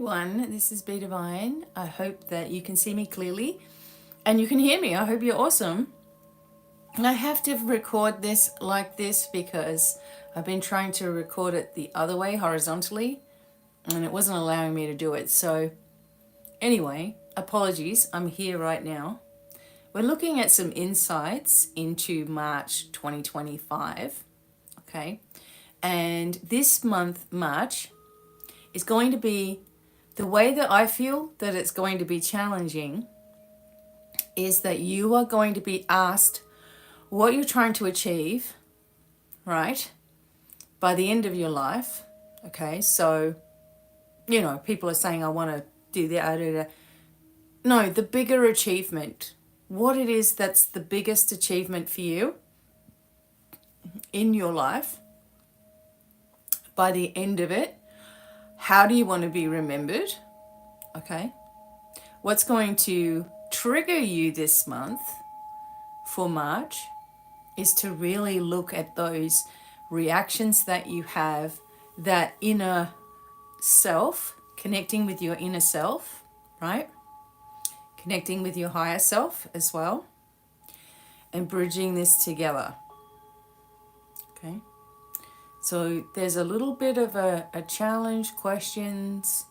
This is BDevine. I hope that you can see me clearly and you can hear me. I hope you're awesome. I have to record this like this because I've been trying to record it the other way horizontally and it wasn't allowing me to do it. So anyway, apologies. I'm here right now. We're looking at some insights into March 2025. Okay. And this month, March, is going to be the way that I feel that it's going to be challenging is that you are going to be asked what you're trying to achieve, right, by the end of your life. Okay, so, people are saying, I want to do that. No, the bigger achievement, what it is that's the biggest achievement for you in your life by the end of it. How do you want to be remembered? Okay. What's going to trigger you this month for March is to really look at those reactions that you have, that inner self, connecting with your inner self, right? Connecting with your higher self as well, and bridging this together. Okay. So there's a little bit of a challenge, questions,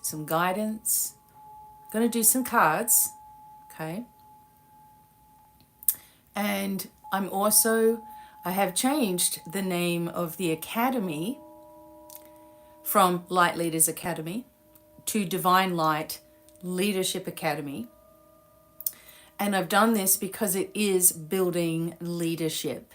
some guidance. I'm going to do some cards, okay? And I have changed the name of the academy from Light Leaders Academy to Divine Light Leadership Academy. And I've done this because it is building leadership.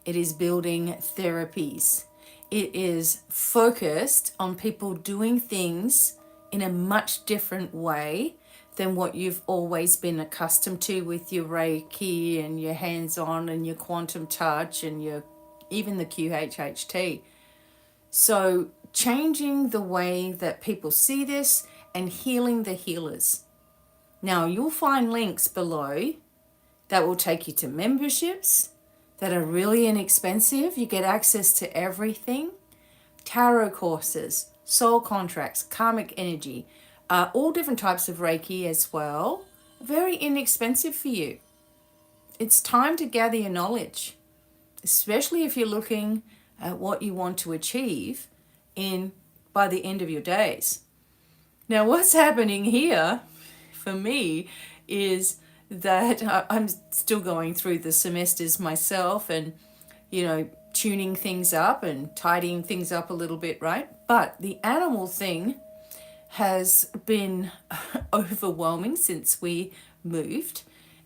It is building therapies. It is focused on people doing things in a much different way than what you've always been accustomed to with your Reiki and your hands-on and your quantum touch and even the QHHT. So changing the way that people see this and healing the healers. Now you'll find links below that will take you to memberships that are really inexpensive. You get access to everything. Tarot courses, soul contracts, karmic energy, all different types of Reiki as well. Very inexpensive for you. It's time to gather your knowledge, especially if you're looking at what you want to achieve by the end of your days. Now, what's happening here for me is that I'm still going through the semesters myself and, tuning things up and tidying things up a little bit, right? But the animal thing has been overwhelming since we moved.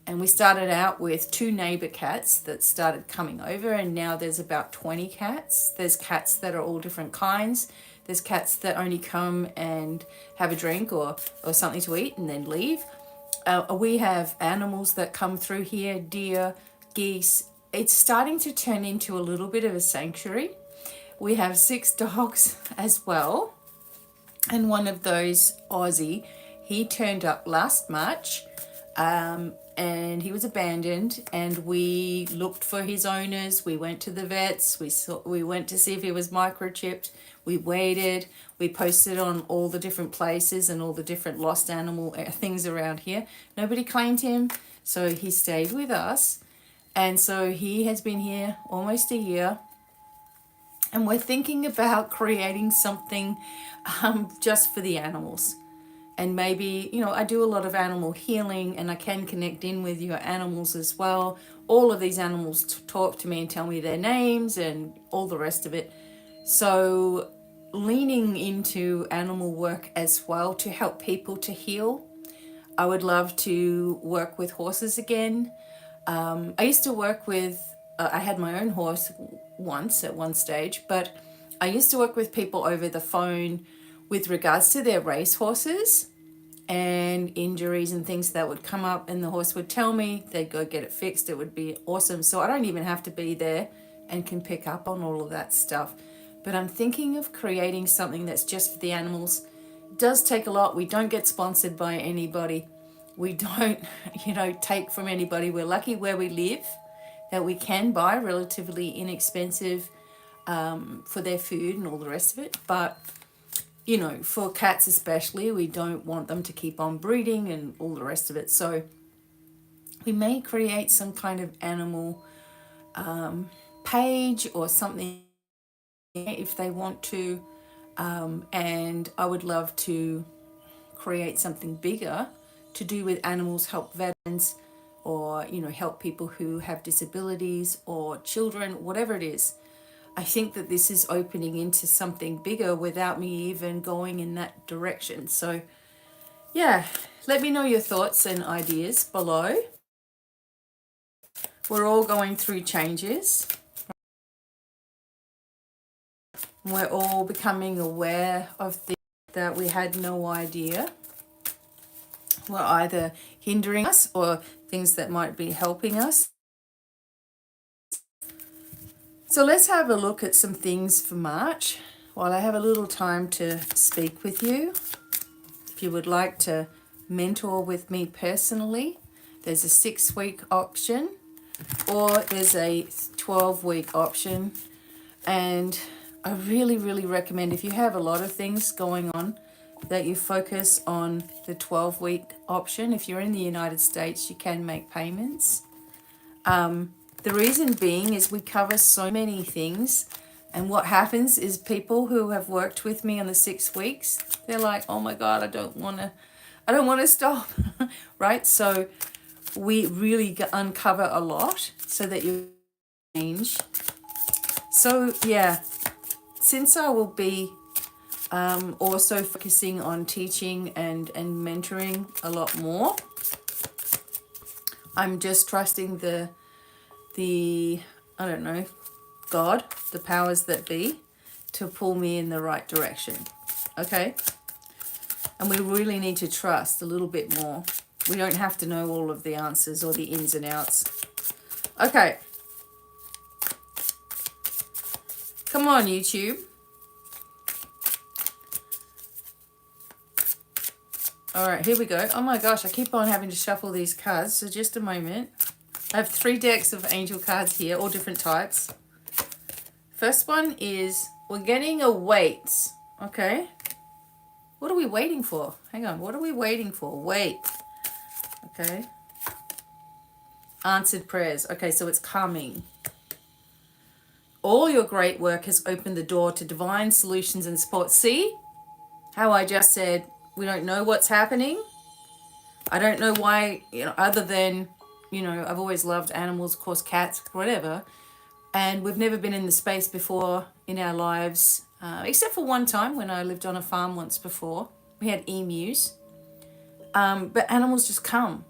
And we started out with 2 neighbor cats that started coming over, and now there's about 20 cats. There's cats that are all different kinds. There's cats that only come and have a drink or something to eat and then leave. We have animals that come through here, deer, geese. It's starting to turn into a little bit of a sanctuary. We have 6 dogs as well. And one of those, Aussie, he turned up last March and he was abandoned, and we looked for his owners. We went to the vets. We went to see if he was microchipped. We waited. We posted on all the different places and all the different lost animal things around here. Nobody claimed him, so he stayed with us. And so he has been here almost a year. And we're thinking about creating something just for the animals. And maybe, I do a lot of animal healing, and I can connect in with your animals as well. All of these animals talk to me and tell me their names and all the rest of it. So leaning into animal work as well to help people to heal. I would love to work with horses again. I used to work with, I had my own horse once at one stage, but I used to work with people over the phone with regards to their race horses and injuries and things that would come up, and the horse would tell me, they'd go get it fixed. It would be awesome. So I don't even have to be there and can pick up on all of that stuff. But I'm thinking of creating something that's just for the animals. It does take a lot. We don't get sponsored by anybody. We don't, take from anybody. We're lucky where we live that we can buy relatively inexpensive for their food and all the rest of it. But you know, for cats especially, we don't want them to keep on breeding and all the rest of it. So we may create some kind of animal page or something if they want to. And I would love to create something bigger to do with animals, help veterans, or, you know, help people who have disabilities or children, whatever it is. I think that this is opening into something bigger without me even going in that direction. So yeah, let me know your thoughts and ideas below. We're all going through changes. We're all becoming aware of things that we had no idea were either hindering us or things that might be helping us. So let's have a look at some things for March while I have a little time to speak with you. If you would like to mentor with me personally, there's a 6-week option or there's a 12-week option. And I really, really recommend, if you have a lot of things going on, that you focus on the 12-week option. If you're in the United States, you can make payments. The reason being is we cover so many things, and what happens is people who have worked with me on the 6 weeks, they're like, oh my God, I don't want to stop, right? So we really uncover a lot so that you change. So yeah, since I will be also focusing on teaching and mentoring a lot more, I'm just trusting the I don't know, God, the powers that be, to pull me in the right direction. Okay? And we really need to trust a little bit more. We don't have to know all of the answers or the ins and outs. Okay. Come on, YouTube. All right, here we go. Oh my gosh, I keep on having to shuffle these cards, so just a moment. I have 3 decks of angel cards here, all different types. First one is, we're getting a wait. Okay. What are we waiting for? Hang on, what are we waiting for? Wait. Okay. Answered prayers. Okay, so it's coming. All your great work has opened the door to divine solutions and support. See how I just said we don't know what's happening? I don't know why, you know, other than, you know, I've always loved animals, of course, cats, whatever. And we've never been in the space before in our lives, except for one time when I lived on a farm once before. We had emus. But animals just come.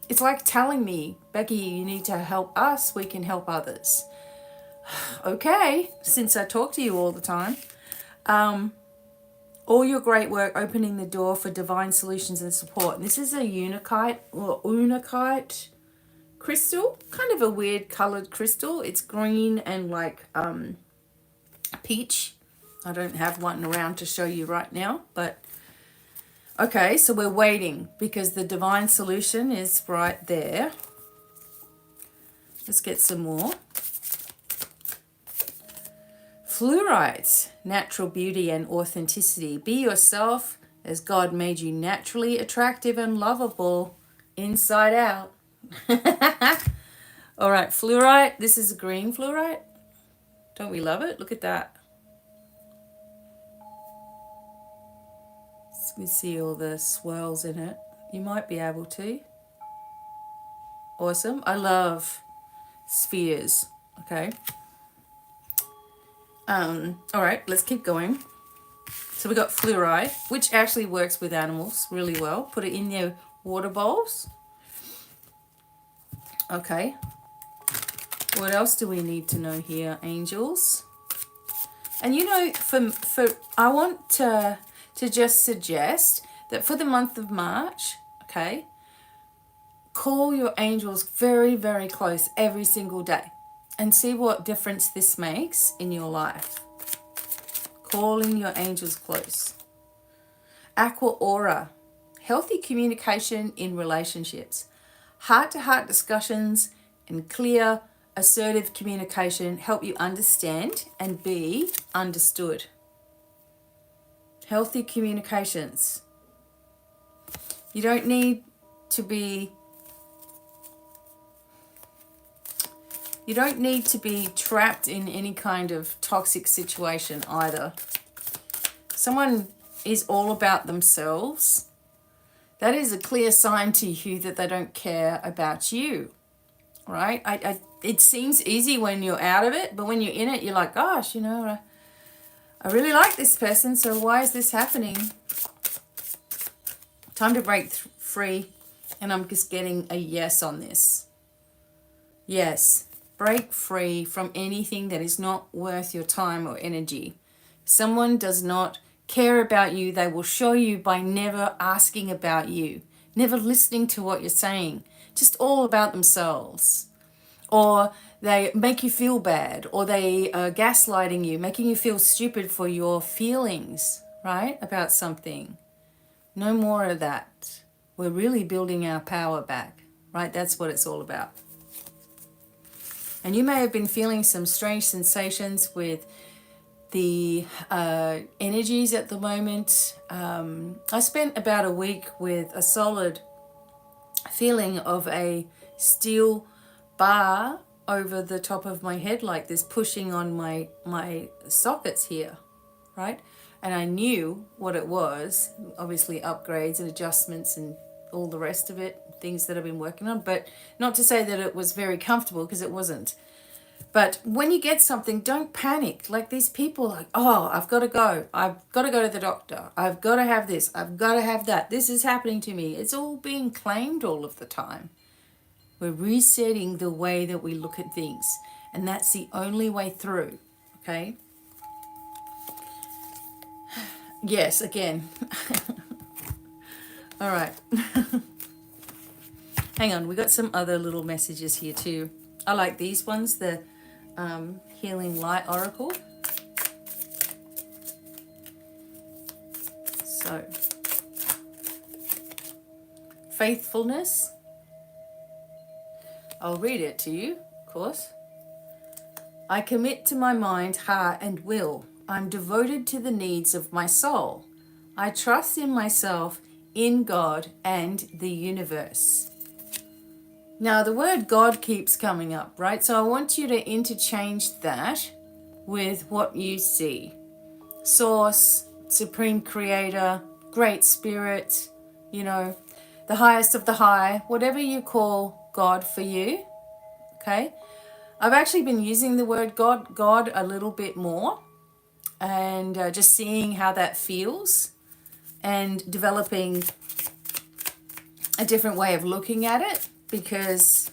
It's like telling me, Becky, you need to help us, we can help others. Okay, since I talk to you all the time. All your great work opening the door for divine solutions and support. And this is a unikite or unakite crystal, kind of a weird colored crystal. It's green and like peach. I don't have one around to show you right now, but okay, so we're waiting because the divine solution is right there. Let's get some more. Fluorite, natural beauty and authenticity. Be yourself as God made you naturally attractive and lovable inside out. All right, fluorite. This is green fluorite. Don't we love it? Look at that. You can see all the swirls in it. You might be able to. Awesome. I love spheres. Okay. All right, let's keep going. So we got fluoride, which actually works with animals really well. Put it in their water bowls. Okay. What else do we need to know here, angels? And you know, for I want to just suggest that for the month of March, okay, call your angels very, very close every single day and see what difference this makes in your life. Calling your angels close. Aqua aura, healthy communication in relationships. Heart-to-heart discussions and clear, assertive communication help you understand and be understood. Healthy communications. You don't need to be trapped in any kind of toxic situation either. Someone is all about themselves. That is a clear sign to you that they don't care about you, right? It seems easy when you're out of it, but when you're in it, you're like, gosh, I really like this person, so why is this happening? Time to break free, and I'm just getting a yes on this. Yes, break free from anything that is not worth your time or energy. Someone does not care about you. They will show you by never asking about you, never listening to what you're saying, just all about themselves. Or they make you feel bad, or they are gaslighting you, making you feel stupid for your feelings, right, about something. No more of that. We're really building our power back, right? That's what it's all about. And you may have been feeling some strange sensations with the energies at the moment. I spent about a week with a solid feeling of a steel bar over the top of my head like this, pushing on my sockets here, right? And I knew what it was, obviously upgrades and adjustments and all the rest of it, things that I've been working on, but not to say that it was very comfortable, because it wasn't. But when you get something, don't panic. Like these people, like, oh, I've got to go. I've got to go to the doctor. I've got to have this. I've got to have that. This is happening to me. It's all being claimed all of the time. We're resetting the way that we look at things. And that's the only way through, okay? Yes, again. All right. Hang on, we got some other little messages here too. I like these ones, the Healing Light Oracle. So, faithfulness. I'll read it to you, of course. I commit to my mind, heart, and will. I'm devoted to the needs of my soul. I trust in myself, in God, and the universe. Now, the word God keeps coming up, right? So I want you to interchange that with what you see. Source, Supreme Creator, Great Spirit, the highest of the high, whatever you call God for you, okay? I've actually been using the word God a little bit more, and just seeing how that feels and developing a different way of looking at it, because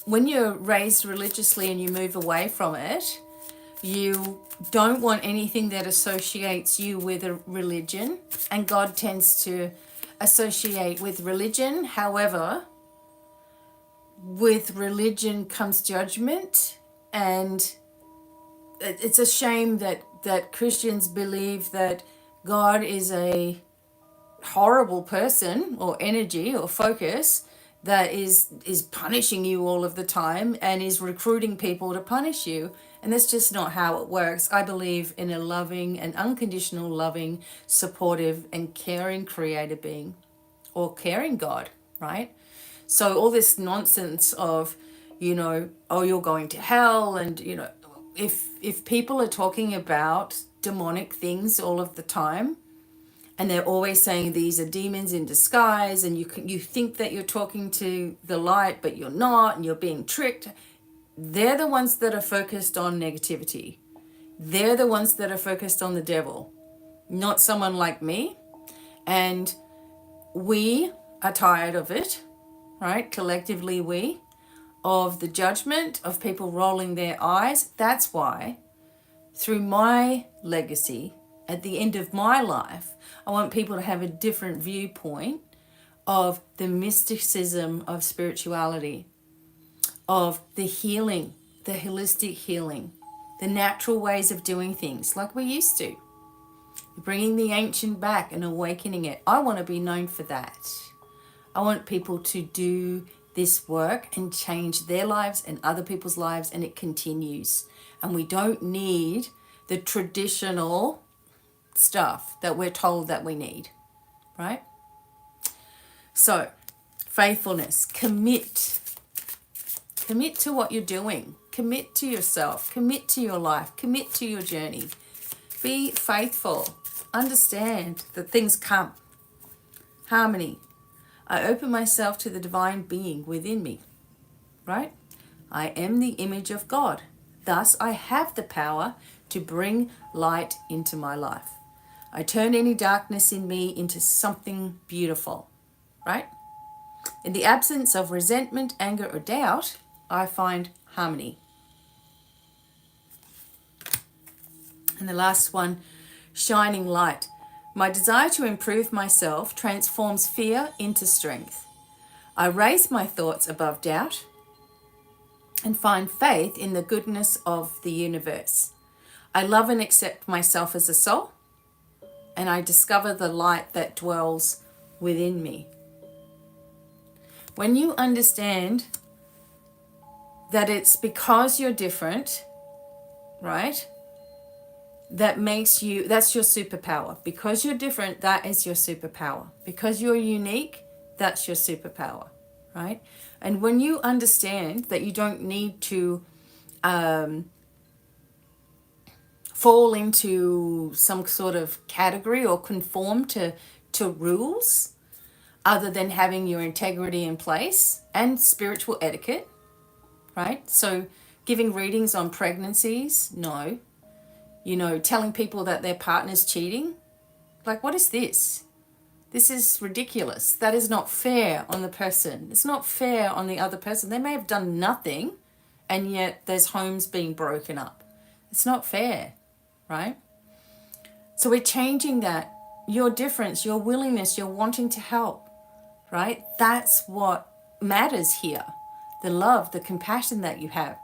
when you're raised religiously and you move away from it, you don't want anything that associates you with a religion, and God tends to associate with religion. However, with religion comes judgment, and it's a shame that Christians believe that God is a horrible person or energy or focus that is punishing you all of the time and is recruiting people to punish you. And that's just not how it works. I believe in a loving and unconditional loving, supportive and caring creator being, or caring God, right? So all this nonsense of, oh, you're going to hell, and, if people are talking about demonic things all of the time, and they're always saying these are demons in disguise, and you think that you're talking to the light, but you're not, and you're being tricked, they're the ones that are focused on negativity. They're the ones that are focused on the devil, not someone like me. And we are tired of it, right? Collectively, of the judgment, of people rolling their eyes. That's why, through my legacy, at the end of my life, I want people to have a different viewpoint of the mysticism of spirituality, of the healing, the holistic healing, the natural ways of doing things like we used to. Bringing the ancient back and awakening it. I want to be known for that. I want people to do this work and change their lives and other people's lives, and it continues. And we don't need the traditional stuff that we're told that we need, right? So, faithfulness, commit. Commit to what you're doing. Commit to yourself. Commit to your life. Commit to your journey. Be faithful. Understand that things come. Harmony. I open myself to the divine being within me, right? I am the image of God. Thus, I have the power to bring light into my life. I turn any darkness in me into something beautiful, right? In the absence of resentment, anger, or doubt, I find harmony. And the last one, shining light. My desire to improve myself transforms fear into strength. I raise my thoughts above doubt and find faith in the goodness of the universe. I love and accept myself as a soul, and I discover the light that dwells within me. When you understand that it's because you're different, right? That's your superpower. Because you're different, that is your superpower. Because you're unique, that's your superpower, right? And when you understand that you don't need to fall into some sort of category or conform to rules other than having your integrity in place and spiritual etiquette, right? So giving readings on pregnancies, no. Telling people that their partner's cheating, like, what is this? This is ridiculous. That is not fair on the person. It's not fair on the other person. They may have done nothing, and yet there's homes being broken up. It's not fair, right? So we're changing that. Your difference, your willingness, your wanting to help, right? That's what matters here. The love, the compassion that you have,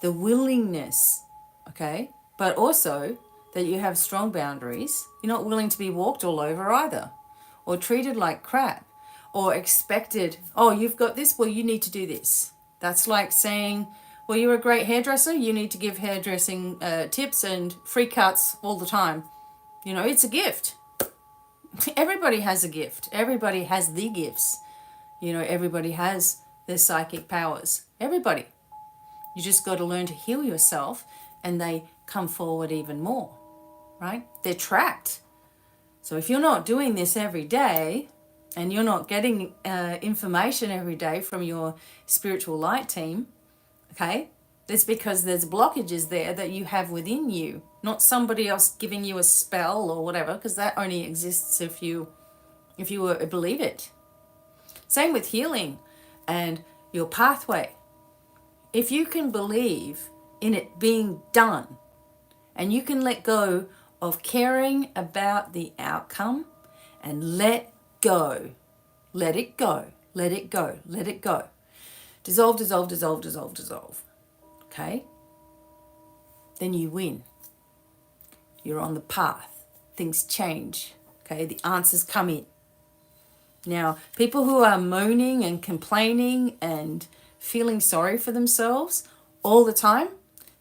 the willingness, okay? But also that you have strong boundaries. You're not willing to be walked all over either, or treated like crap, or expected, oh, you've got this, well, you need to do this. That's like saying, well, you're a great hairdresser, you need to give hairdressing tips and free cuts all the time. It's a gift. Everybody has a gift. Everybody has the gifts. Everybody has their psychic powers. Everybody. You just got to learn to heal yourself, and they come forward even more, right? They're trapped. So if you're not doing this every day, and you're not getting information every day from your spiritual light team, okay, it's because there's blockages there that you have within you, not somebody else giving you a spell or whatever, because that only exists if you believe it. Same with healing and your pathway. If you can believe in it being done, and you can let go of caring about the outcome and let go. Let it go. Let it go. Let it go. Dissolve, dissolve, dissolve, dissolve, dissolve. Okay? Then you win. You're on the path. Things change. Okay? The answers come in. Now, people who are moaning and complaining and feeling sorry for themselves all the time,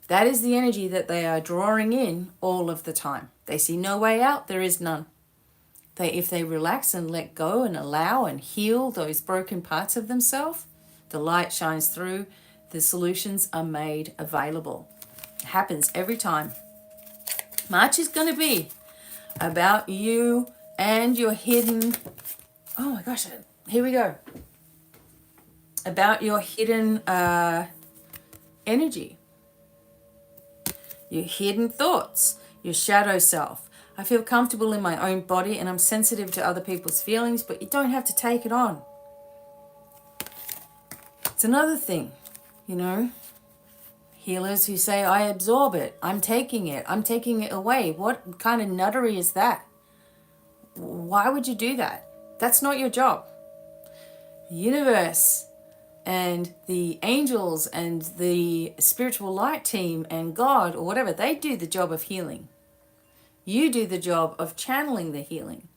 that is the energy that they are drawing in all of the time. They see no way out, there is none. If they relax and let go and allow and heal those broken parts of themselves, the light shines through, the solutions are made available. It happens every time. March is going to be about you and your hidden, oh my gosh, here we go. About your hidden energy. Your hidden thoughts, your shadow self. I feel comfortable in my own body and I'm sensitive to other people's feelings, but you don't have to take it on. It's another thing, healers who say, I absorb it, I'm taking it away. What kind of nuttery is that? Why would you do that? That's not your job. The universe and the angels and the spiritual light team and God or whatever, they do the job of healing. You do the job of channeling the healing.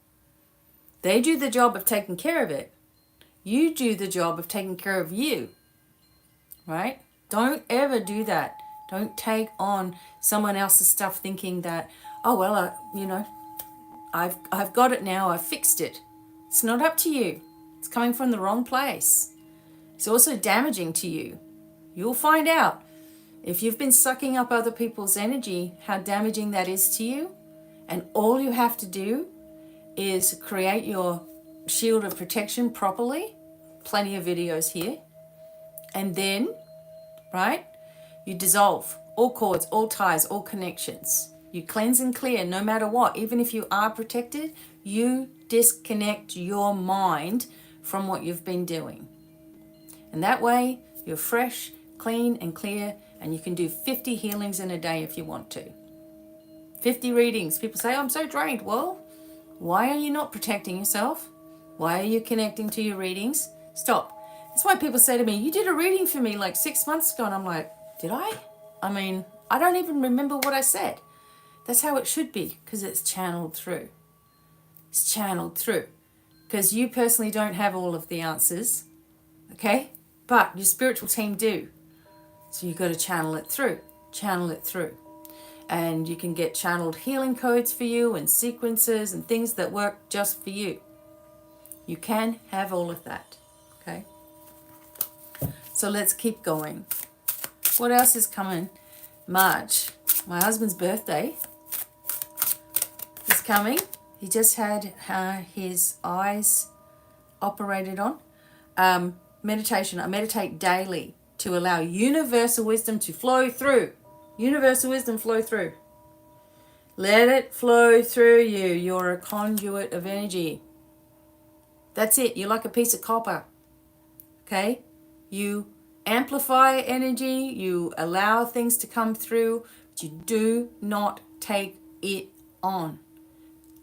They do the job of taking care of it. You do the job of taking care of you, right? Don't ever do that. Don't take on someone else's stuff thinking that, oh, well, I've got it now. I've fixed it. It's not up to you. It's coming from the wrong place. It's also damaging to you. You'll find out if you've been sucking up other people's energy, how damaging that is to you. And all you have to do is create your shield of protection properly. Plenty of videos here. And then, right, you dissolve all cords, all ties, all connections. You cleanse and clear no matter what. Even if you are protected, you disconnect your mind from what you've been doing. And that way, you're fresh, clean, and clear, and you can do 50 healings in a day if you want to. 50 readings. People say, oh, I'm so drained. Well, why are you not protecting yourself? Why are you connecting to your readings? Stop. That's why people say to me, you did a reading for me like 6 months ago. And I'm like, did I? I mean, I don't even remember what I said. That's how it should be, because it's channeled through. It's channeled through. Because you personally don't have all of the answers, okay? But your spiritual team do. So you've got to channel it through. Channel it through. And you can get channeled healing codes for you and sequences and things that work just for you. You can have all of that, okay? So let's keep going. What else is coming? March. My husband's birthday is coming. He just had his eyes operated on. Meditation. I meditate daily to allow universal wisdom to flow through. Universal wisdom flow through. Let it flow through you. You're a conduit of energy. That's it. You're like a piece of copper. Okay? You amplify energy. You allow things to come through. But you do not take it on.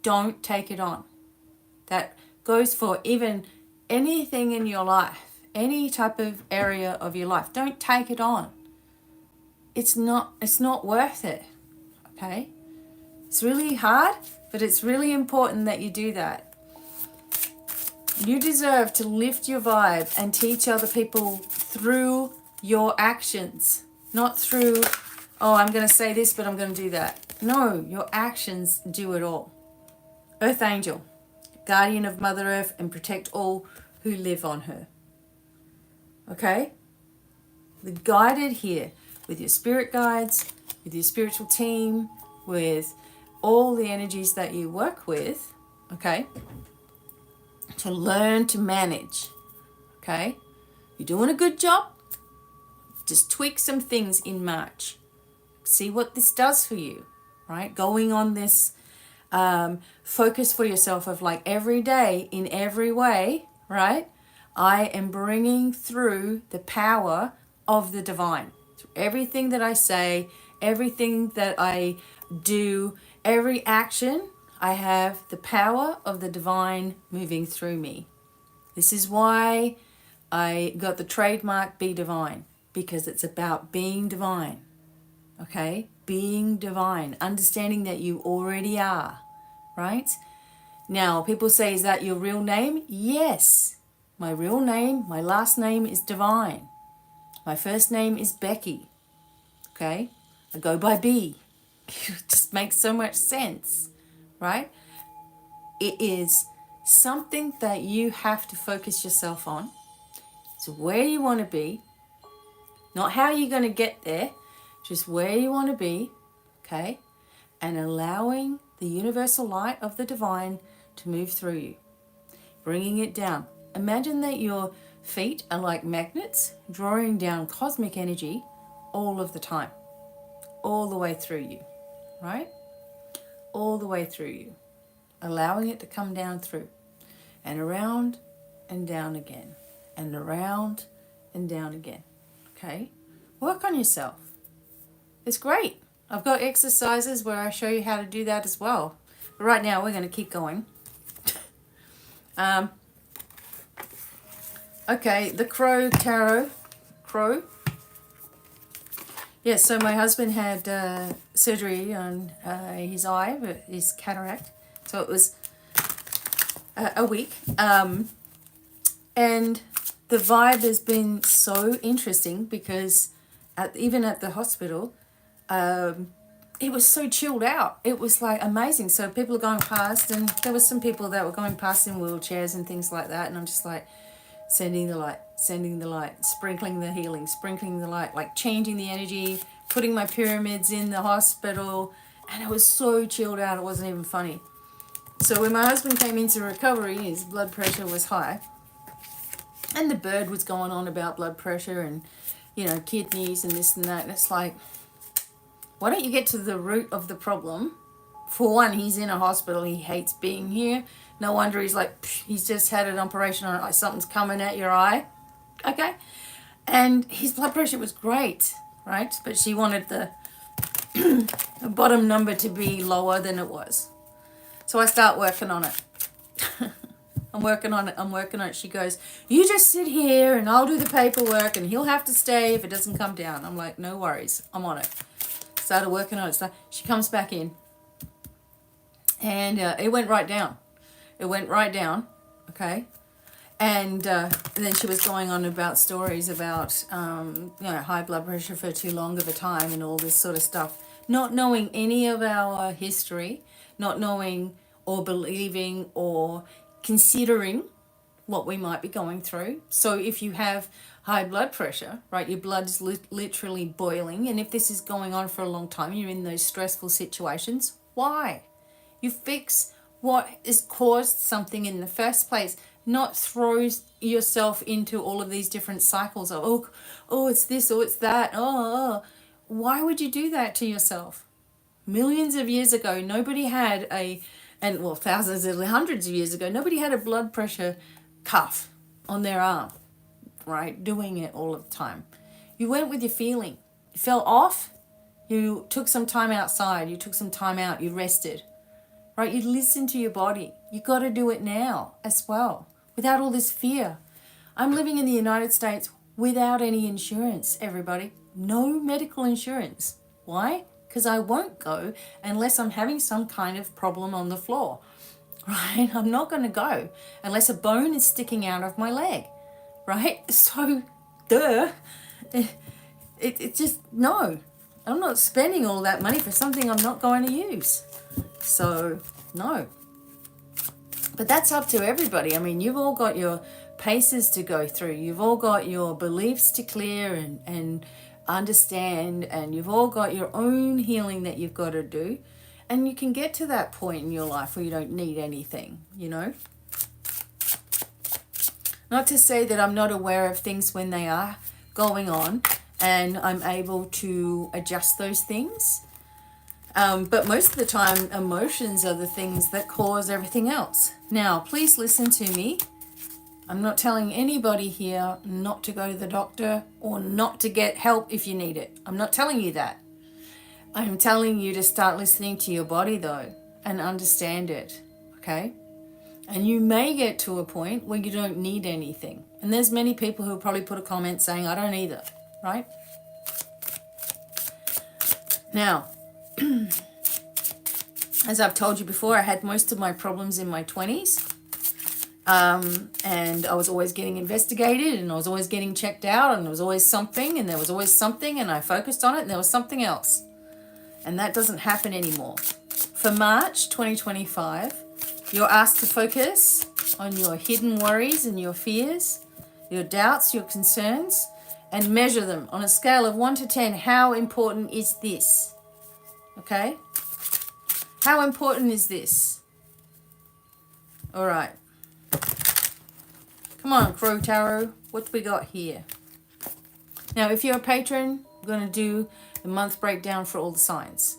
Don't take it on. That goes for even anything in your life. Any type of area of your life. Don't take it on. It's not worth it. Okay? It's really hard, but it's really important that you do that. You deserve to lift your vibe and teach other people through your actions. Not through, oh, I'm going to say this, but I'm going to do that. No, your actions do it all. Earth Angel, guardian of Mother Earth, and protect all who live on her. Okay? We're guided here with your spirit guides, with your spiritual team, with all the energies that you work with, okay? To learn to manage, okay? You're doing a good job. Just tweak some things in March. See what this does for you, right? Going on this focus for yourself of like every day, in every way, right? I am bringing through the power of the divine. Through everything that I say, everything that I do, every action, I have the power of the divine moving through me. This is why I got the trademark BDevine, because it's about being divine. Okay? Being divine. Understanding that you already are. Right? Now, people say, is that your real name? Yes. My real name, my last name is Devine. My first name is Becky. Okay? I go by B. It just makes so much sense. Right? It is something that you have to focus yourself on. It's where you want to be. Not how you're going to get there. Just where you want to be. Okay? And allowing the universal light of the divine to move through you. Bringing it down. Imagine that your feet are like magnets, drawing down cosmic energy all of the time. All the way through you. Right? All the way through you. Allowing it to come down through. And around and down again. And around and down again. Okay? Work on yourself. It's great. I've got exercises where I show you how to do that as well. But right now, we're going to keep going. Okay, the Crow Tarot. Crow. Yeah, so my husband had surgery on his eye, his cataract. So it was a week. And the vibe has been so interesting because even at the hospital, it was so chilled out. It was like amazing. So people are going past, and there were some people that were going past in wheelchairs and things like that. And I'm just like, sending the light, sprinkling the healing, sprinkling the light, like changing the energy, putting my pyramids in the hospital. And it was so chilled out, it wasn't even funny. So when my husband came into recovery, his blood pressure was high. And the bird was going on about blood pressure and, you know, kidneys and this and that. And it's like, why don't you get to the root of the problem? For one, he's in a hospital. He hates being here. No wonder he's like, he's just had an operation on it, like something's coming at your eye. Okay? And his blood pressure was great, right? But she wanted the bottom number to be lower than it was. So I start working on it. I'm working on it. She goes, you just sit here and I'll do the paperwork and he'll have to stay if it doesn't come down. I'm like, no worries. I'm on it. Started working on it. So she comes back in. And it went right down. Okay? And then she was going on about stories about, high blood pressure for too long of a time and all this sort of stuff. Not knowing any of our history, not knowing or believing or considering what we might be going through. So if you have high blood pressure, right, your blood's literally boiling. And if this is going on for a long time, you're in those stressful situations, why? You fix what has caused something in the first place, not throw yourself into all of these different cycles of, oh, it's this, or it's that, oh. Why would you do that to yourself? Millions of years ago, nobody had thousands of hundreds of years ago, nobody had a blood pressure cuff on their arm, right, doing it all the time. You went with your feeling. You fell off, you took some time outside, you took some time out, you rested. Right, you listen to your body. You got to do it now as well, without all this fear. I'm living in the United States without any insurance, everybody. No medical insurance. Why? Because I won't go unless I'm having some kind of problem on the floor. Right? I'm not going to go unless a bone is sticking out of my leg. Right? So, It just, no. I'm not spending all that money for something I'm not going to use. So, no. But that's up to everybody. I mean, you've all got your paces to go through. You've all got your beliefs to clear and understand. And you've all got your own healing that you've got to do. And you can get to that point in your life where you don't need anything, you know. Not to say that I'm not aware of things when they are going on and I'm able to adjust those things. But most of the time, emotions are the things that cause everything else. Now, please listen to me. I'm not telling anybody here not to go to the doctor or not to get help if you need it. I'm not telling you that. I'm telling you to start listening to your body, though, and understand it, okay? And you may get to a point where you don't need anything. And there's many people who probably put a comment saying, I don't either, right? Now, as I've told you before, I had most of my problems in my 20s. And I was always getting investigated and I was always getting checked out and there was always something and there was always something and I focused on it and there was something else. And that doesn't happen anymore. For March 2025, you're asked to focus on your hidden worries and your fears, your doubts, your concerns, and measure them on a scale of 1 to 10. How important is this? Okay? How important is this? All right. Come on, Crow Tarot. What we got here? Now, if you're a patron, I'm going to do the month breakdown for all the signs.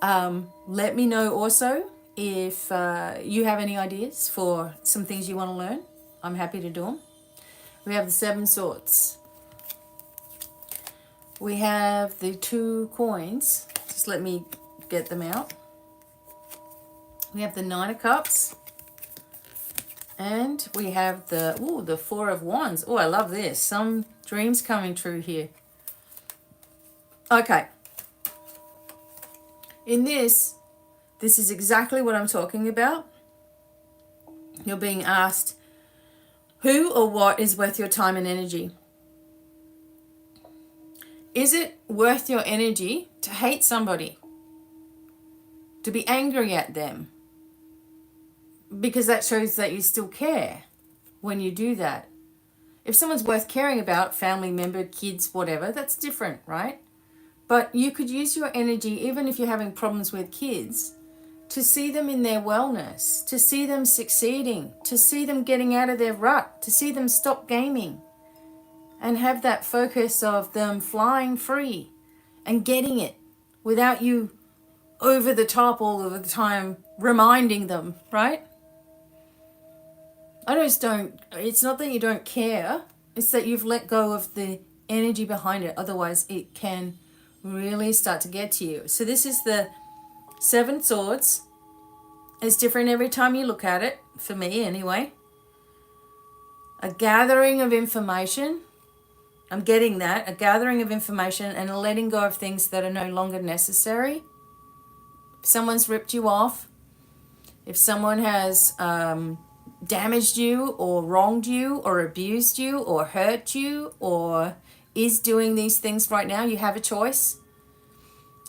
Let me know also if you have any ideas for some things you want to learn. I'm happy to do them. We have the 7 swords. We have the 2 coins. Just let me get them out. We have the 9 of cups. And we have the 4 of wands. Oh, I love this. Some dreams coming true here. Okay. In this is exactly what I'm talking about. You're being asked who or what is worth your time and energy. Is it worth your energy to hate somebody? to be angry at them, because that shows that you still care when you do that. If someone's worth caring about, family member, kids, whatever, that's different, right? But you could use your energy, even if you're having problems with kids, to see them in their wellness, to see them succeeding, to see them getting out of their rut, to see them stop gaming, and have that focus of them flying free and getting it without you over the top all of the time reminding them, right? It's not that you don't care, it's that you've let go of the energy behind it. Otherwise, it can really start to get to you. So this is the Seven Swords. It's different every time you look at it, for me anyway. A gathering of information. I'm getting that. A gathering of information and a letting go of things that are no longer necessary. If someone's ripped you off, if someone has damaged you or wronged you or abused you or hurt you or is doing these things right now, you have a choice.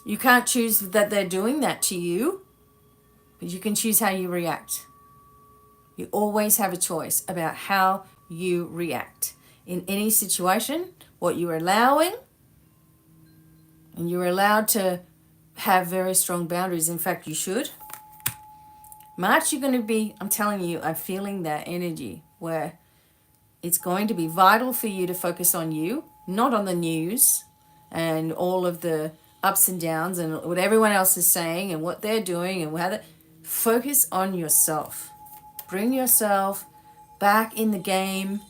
You can't choose that they're doing that to you, but you can choose how you react. You always have a choice about how you react in any situation, what you're allowing, and you're allowed to have very strong boundaries. In fact, you should. March, you're going to be, I'm telling you, I'm feeling that energy where it's going to be vital for you to focus on you, not on the news and all of the ups and downs and what everyone else is saying and what they're doing and how they focus on yourself. Bring yourself back in the game.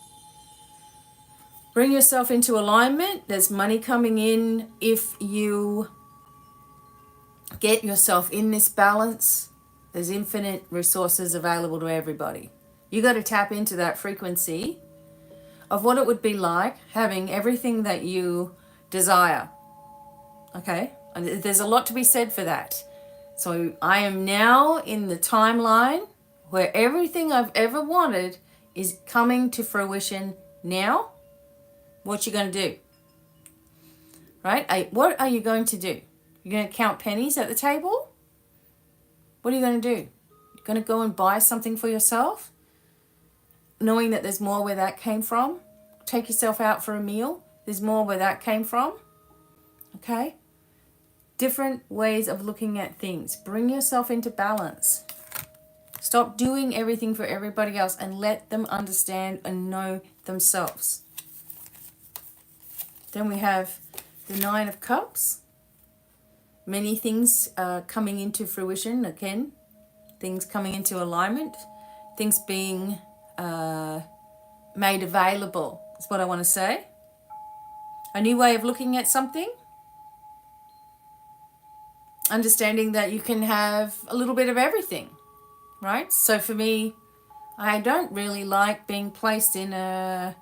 Bring yourself into alignment. There's money coming in if you get yourself in this balance. There's infinite resources available to everybody. You got to tap into that frequency of what it would be like having everything that you desire. Okay? And there's a lot to be said for that. So I am now in the timeline where everything I've ever wanted is coming to fruition now. What you going to do? Right? What are you going to do? You're going to count pennies at the table? What are you going to do? You're going to go and buy something for yourself? Knowing that there's more where that came from? Take yourself out for a meal? There's more where that came from? Okay? Different ways of looking at things. Bring yourself into balance. Stop doing everything for everybody else and let them understand and know themselves. Then we have the Nine of Cups. Many things coming into fruition again. Things coming into alignment. Things being made available is what I want to say. A new way of looking at something. Understanding that you can have a little bit of everything, right? So for me, I don't really like being placed in a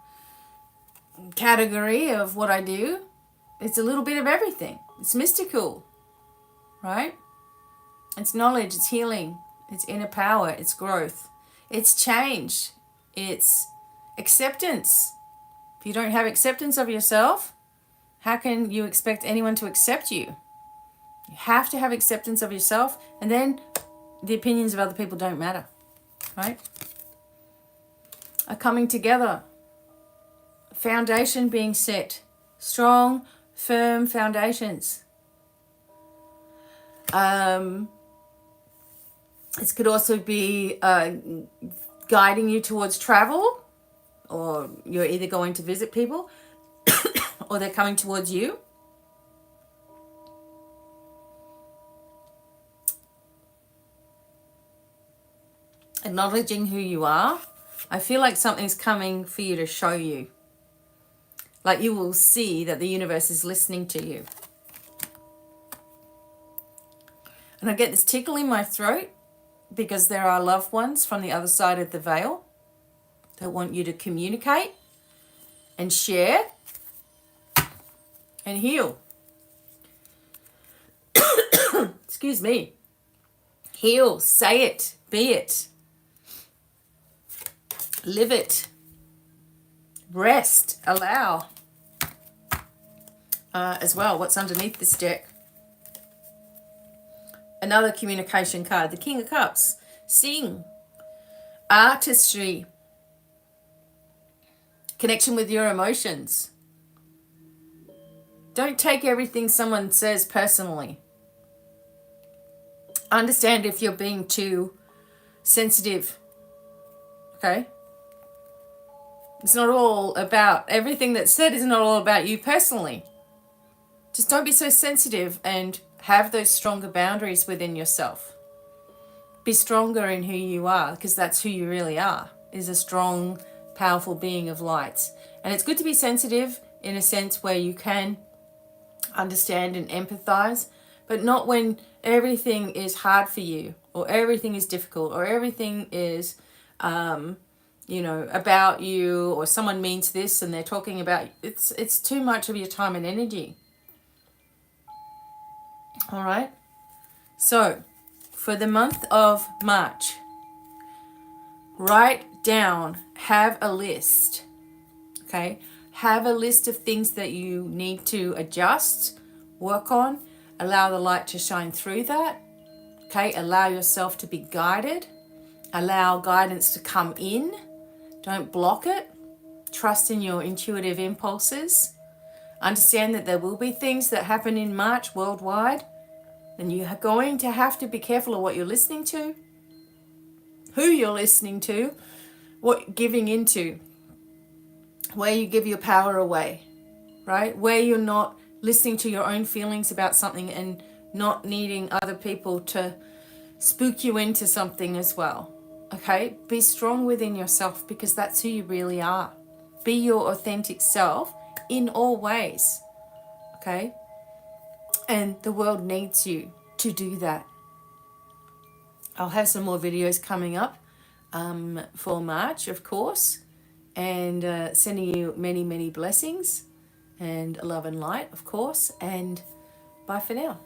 category of what I do. It's a little bit of everything. It's mystical, right? It's knowledge, it's healing, it's inner power, it's growth, it's change, it's acceptance. If you don't have acceptance of yourself, how can you expect anyone to accept you? You have to have acceptance of yourself, and then the opinions of other people don't matter, right? A coming together. Foundation being set. Strong, firm foundations. This could also be guiding you towards travel, or you're either going to visit people or they're coming towards you. Acknowledging who you are. I feel like something's coming for you to show you. Like you will see that the universe is listening to you. And I get this tickle in my throat because there are loved ones from the other side of the veil that want you to communicate and share and heal. Excuse me. Heal, say it, be it. Live it. Rest, allow. As well, what's underneath this deck? Another communication card, the King of Cups. Sing. Artistry. Connection with your emotions. Don't take everything someone says personally. Understand if you're being too sensitive. Okay? It's not all about, everything that's said is not all about you personally. Just don't be so sensitive and have those stronger boundaries within yourself. Be stronger in who you are, because that's who you really are, is a strong, powerful being of light. And it's good to be sensitive in a sense where you can understand and empathize, but not when everything is hard for you, or everything is difficult, or everything is about you, or someone means this and they're talking about it's too much of your time and energy. All right, so for the month of March, write down, have a list. Okay, have a list of things that you need to adjust, work on, allow the light to shine through that. Okay, allow yourself to be guided, allow guidance to come in. Don't block it. Trust in your intuitive impulses. Understand that there will be things that happen in March worldwide, and you are going to have to be careful of what you're listening to, who you're listening to, what you're giving into, where you give your power away, right? Where you're not listening to your own feelings about something and not needing other people to spook you into something as well. Okay, be strong within yourself, because that's who you really are. Be your authentic self in all ways. Okay, and the world needs you to do that. I'll have some more videos coming up for March, of course, and sending you many, many blessings and love and light, of course, and bye for now.